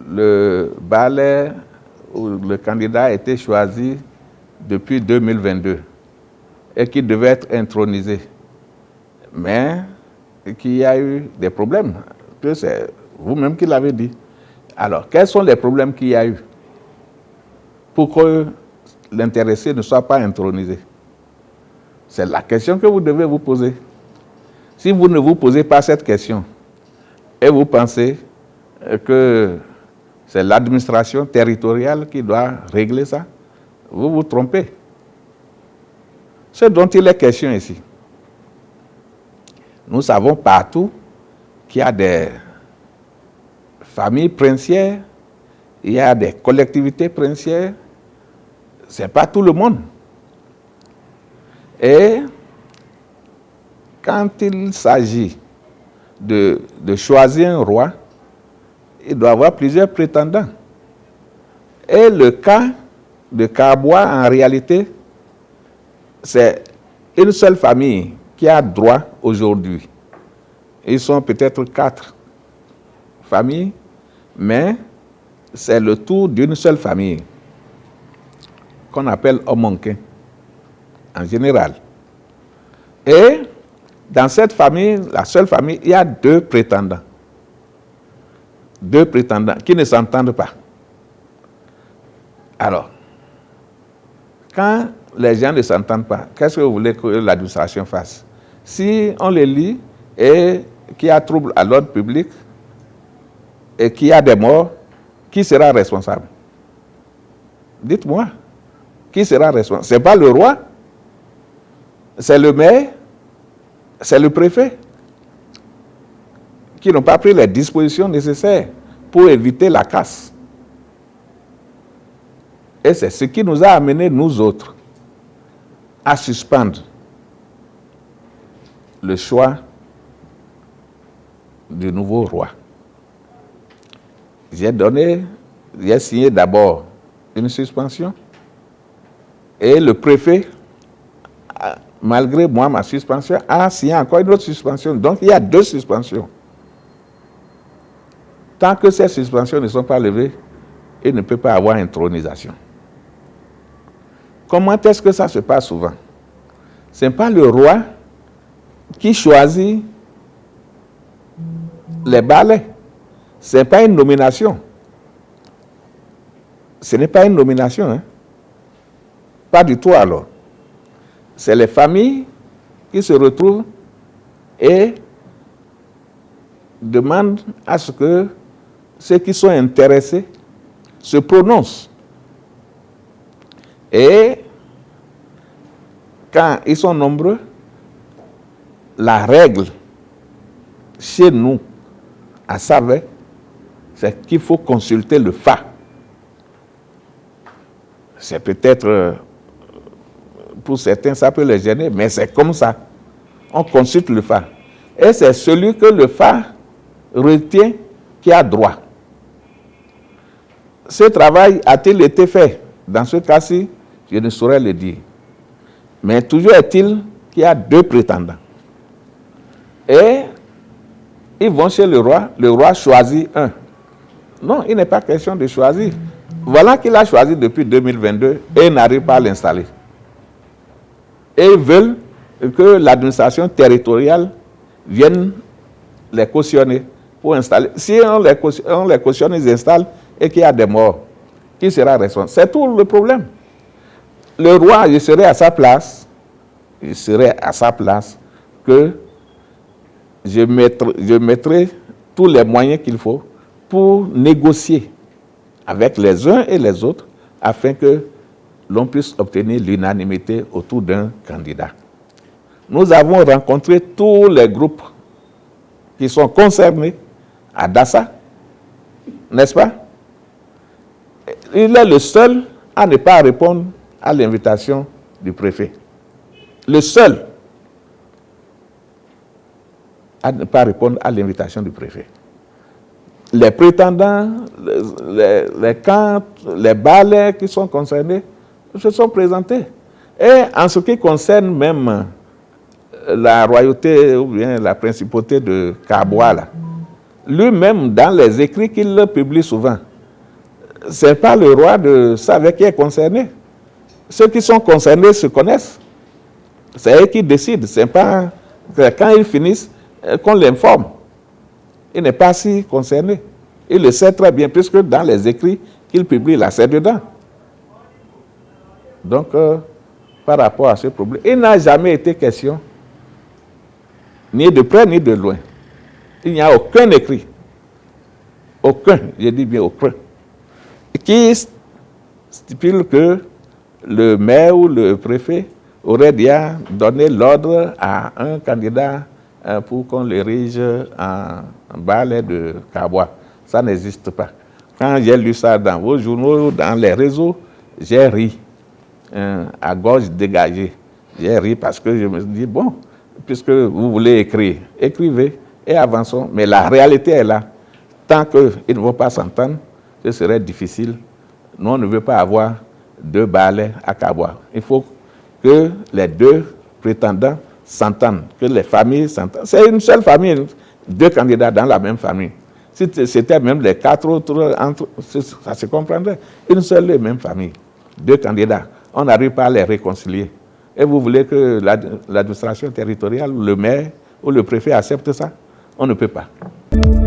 le balai où le candidat a été choisi depuis 2022 et qui devait être intronisé, mais qu'il y a eu des problèmes, que c'est vous-même qui l'avez dit. Alors, quels sont les problèmes qu'il y a eu pour que l'intéressé ne soit pas intronisé? C'est la question que vous devez vous poser. Si vous ne vous posez pas cette question et vous pensez que c'est l'administration territoriale qui doit régler ça, vous vous trompez. Ce dont il est question ici, nous savons partout qu'il y a des familles princières, il y a des collectivités princières, ce n'est pas tout le monde. Et quand il s'agit de choisir un roi, il doit avoir plusieurs prétendants. Et le cas de Kaboua, en réalité, c'est une seule famille qui a droit aujourd'hui. Ils sont peut-être 4 familles, mais c'est le tour d'une seule famille qu'on appelle Omonké, en général. Et dans cette famille, la seule famille, il y a 2 prétendants. 2 prétendants qui ne s'entendent pas. Alors, quand les gens ne s'entendent pas, qu'est-ce que vous voulez que l'administration fasse? Si on les lit et qu'il y a trouble à l'ordre public et qu'il y a des morts, qui sera responsable? Dites-moi, qui sera responsable? Ce n'est pas le roi, c'est le maire, c'est le préfet qui n'ont pas pris les dispositions nécessaires pour éviter la casse. Et c'est ce qui nous a amené, nous autres, à suspendre le choix du nouveau roi. J'ai signé d'abord une suspension et le préfet, malgré moi, ma suspension, a signé encore une autre suspension. Donc il y a 2 suspensions. Tant que ces suspensions ne sont pas levées, il ne peut pas avoir intronisation. Comment est-ce que ça se passe souvent? Ce n'est pas le roi qui choisit les balais. Ce n'est pas une nomination. Ce n'est pas une nomination. Hein? Pas du tout alors. C'est les familles qui se retrouvent et demandent à ce que ceux qui sont intéressés se prononcent. Et quand ils sont nombreux, la règle chez nous, à Savé, c'est qu'il faut consulter le FA. C'est peut-être, pour certains, ça peut les gêner, mais c'est comme ça. On consulte le FA. Et c'est celui que le FA retient qui a droit. Ce travail a-t-il été fait? Dans ce cas-ci, je ne saurais le dire. Mais toujours est-il qu'il y a 2 prétendants. Et ils vont chez le roi choisit un. Non, il n'est pas question de choisir. Voilà qu'il a choisi depuis 2022 et il n'arrive pas à l'installer. Et ils veulent que l'administration territoriale vienne les cautionner pour installer. Si on les cautionne, ils installent et qu'il y a des morts, qui sera responsable? C'est tout le problème. Le roi, il serait à sa place que je mettrai tous les moyens qu'il faut pour négocier avec les uns et les autres afin que l'on puisse obtenir l'unanimité autour d'un candidat. Nous avons rencontré tous les groupes qui sont concernés à Dassa, n'est-ce pas? Il est le seul à ne pas répondre à l'invitation du préfet. Le seul à ne pas répondre à l'invitation du préfet. Les prétendants, les camps, les balais qui sont concernés se sont présentés. Et en ce qui concerne même la royauté ou bien la principauté de Kaboua, lui-même, dans les écrits qu'il publie souvent, ce n'est pas le roi de savoir qui est concerné. Ceux qui sont concernés se connaissent. C'est eux qui décident. Ce n'est pas quand ils finissent qu'on l'informe. Il n'est pas si concerné. Il le sait très bien, puisque dans les écrits qu'il publie, là, c'est dedans. Donc, par rapport à ce problème, il n'a jamais été question, ni de près ni de loin. Il n'y a aucun écrit, aucun, je dis bien aucun, qui stipule que le maire ou le préfet aurait déjà donné l'ordre à un candidat pour qu'on l'érige en balai de Kaboua. Ça n'existe pas. Quand j'ai lu ça dans vos journaux, dans les réseaux, j'ai ri, à gorge dégagée. J'ai ri parce que je me suis dit, bon, puisque vous voulez écrire, écrivez et avançons. Mais la réalité est là. Tant qu'ils ne vont pas s'entendre, ce serait difficile. Nous, on ne veut pas avoir 2 balais à Kaboua. Il faut que les 2 prétendants s'entendent, que les familles s'entendent. C'est une seule famille, 2 candidats dans la même famille. Si c'était même les 4 autres, ça se comprendrait. Une seule et même famille, 2 candidats. On n'arrive pas à les réconcilier. Et vous voulez que l'administration territoriale, le maire ou le préfet accepte ça? On ne peut pas.